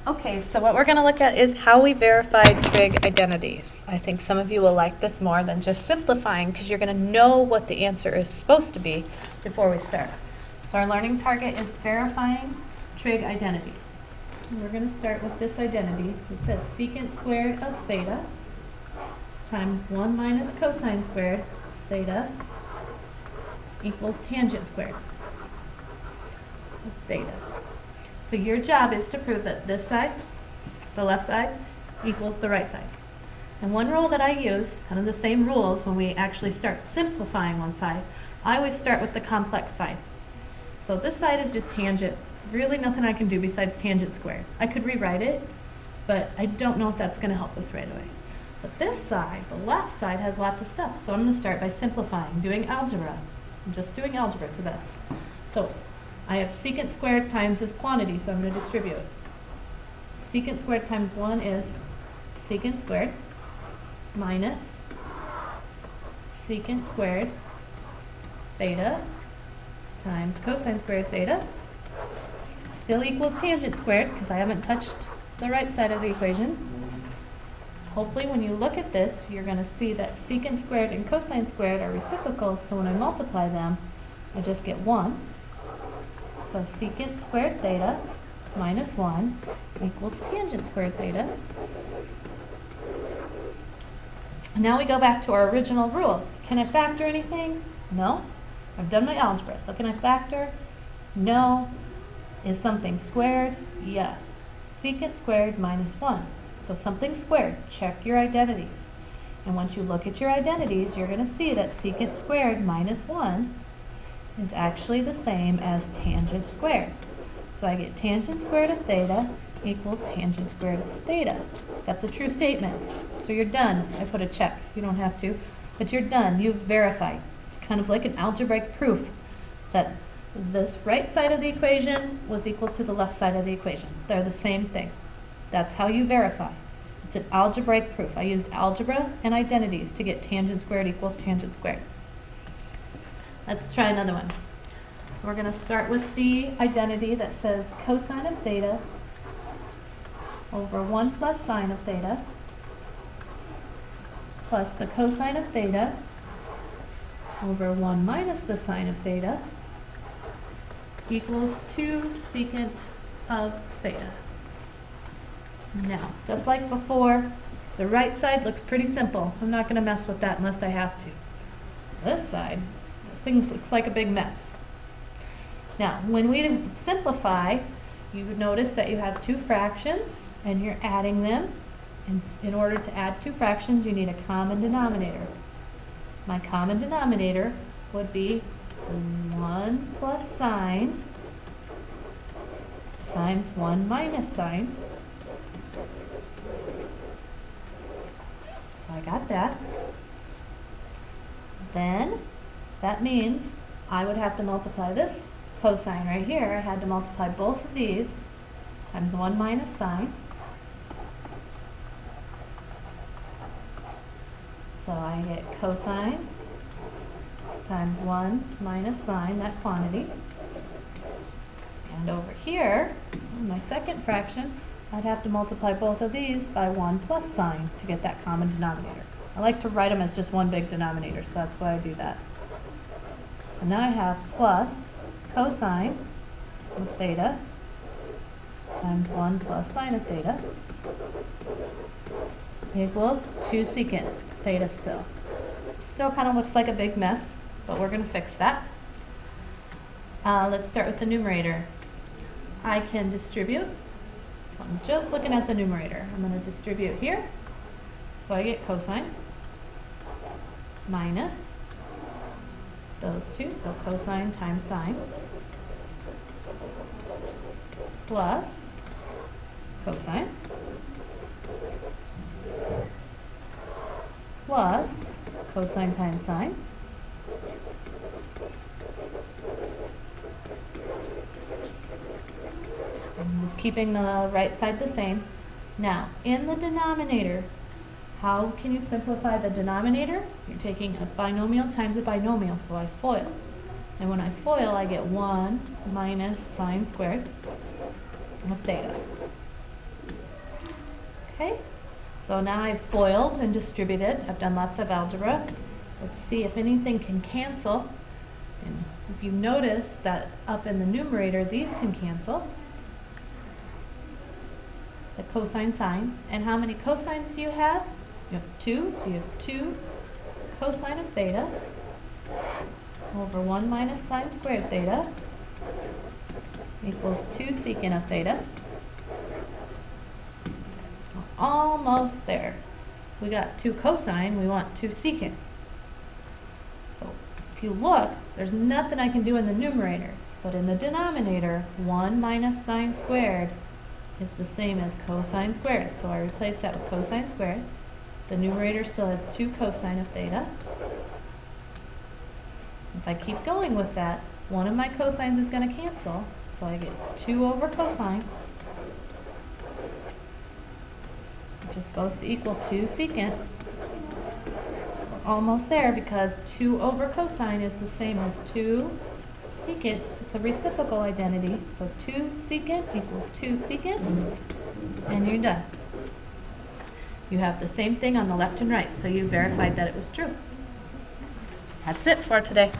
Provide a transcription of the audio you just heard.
Okay, so what we're going to look at is how we verify trig identities. I think some of you will like this more than just simplifying because you're going to know what the answer is supposed to be before we start. So our learning target is verifying trig identities. And we're going to start with this identity. It says secant squared of theta times 1 minus cosine squared theta equals tangent squared of theta. So your job is to prove that this side, the left side, equals the right side. And one rule that I use, kind of the same rules when we actually start simplifying one side, I always start with the complex side. So this side is just tangent. Really nothing I can do besides tangent squared. I could rewrite it, but I don't know if that's going to help us right away. But this side, the left side, has lots of stuff. So I'm going to start by simplifying, doing algebra. I'm just doing algebra to this. So I have secant squared times this quantity, so I'm going to distribute. Secant squared times 1 is secant squared minus secant squared theta times cosine squared theta still equals tangent squared because I haven't touched the right side of the equation. Hopefully when you look at this, you're going to see that secant squared and cosine squared are reciprocals, so when I multiply them, I just get 1. So secant squared theta minus 1 equals tangent squared theta. And now we go back to our original rules. Can I factor anything? No. I've done my algebra, so can I factor? No. Is something squared? Yes. Secant squared minus 1. So something squared. Check your identities. And once you look at your identities, you're going to see that secant squared minus 1 is actually the same as tangent squared. So I get tangent squared of theta equals tangent squared of theta. That's a true statement. So you're done. I put a check. You don't have to. But you're done. You've verified. It's kind of like an algebraic proof that this right side of the equation was equal to the left side of the equation. They're the same thing. That's how you verify. It's an algebraic proof. I used algebra and identities to get tangent squared equals tangent squared. Let's try another one. We're going to start with the identity that says cosine of theta over 1 plus sine of theta plus the cosine of theta over 1 minus the sine of theta equals 2 secant of theta. Now, just like before, the right side looks pretty simple. I'm not going to mess with that unless I have to. This side, things looks like a big mess. Now, when we simplify, you would notice that you have two fractions and you're adding them. And in order to add two fractions, you need a common denominator. My common denominator would be 1 plus sine times 1 minus sine. So I got that. Then that means I would have to multiply this cosine right here. I had to multiply both of these times 1 minus sine. So I get cosine times 1 minus sine, that quantity. And over here, in my second fraction, I'd have to multiply both of these by 1 plus sine to get that common denominator. I like to write them as just one big denominator, so that's why I do that. So now I have plus cosine of theta times 1 plus sine of theta equals 2 secant theta still. Still kind of looks like a big mess, but we're going to fix that. Let's start with the numerator. I can distribute. I'm just looking at the numerator. I'm going to distribute here. So I get cosine minus those two, so cosine times sine, plus cosine, plus cosine times sine, I'm just keeping the right side the same. Now, in the denominator, how can you simplify the denominator? You're taking a binomial times a binomial, so I FOIL. And when I FOIL, I get 1 minus sine squared of theta. Okay, so now I've FOILed and distributed. I've done lots of algebra. Let's see if anything can cancel. And if you notice that up in the numerator, these can cancel. The cosine signs. And how many cosines do you have? You have 2, so you have 2 cosine of theta over 1 minus sine squared theta equals 2 secant of theta. Almost there. We got 2 cosine, we want 2 secant. So if you look, there's nothing I can do in the numerator, but in the denominator, 1 minus sine squared is the same as cosine squared. So I replace that with cosine squared. The numerator still has 2 cosine of theta. If I keep going with that, one of my cosines is going to cancel, so I get 2 over cosine, which is supposed to equal 2 secant. So we're almost there because 2 over cosine is the same as 2 secant. It's a reciprocal identity, so 2 secant equals 2 secant, and you're done. You have the same thing on the left and right, so you verified that it was true. That's it for today.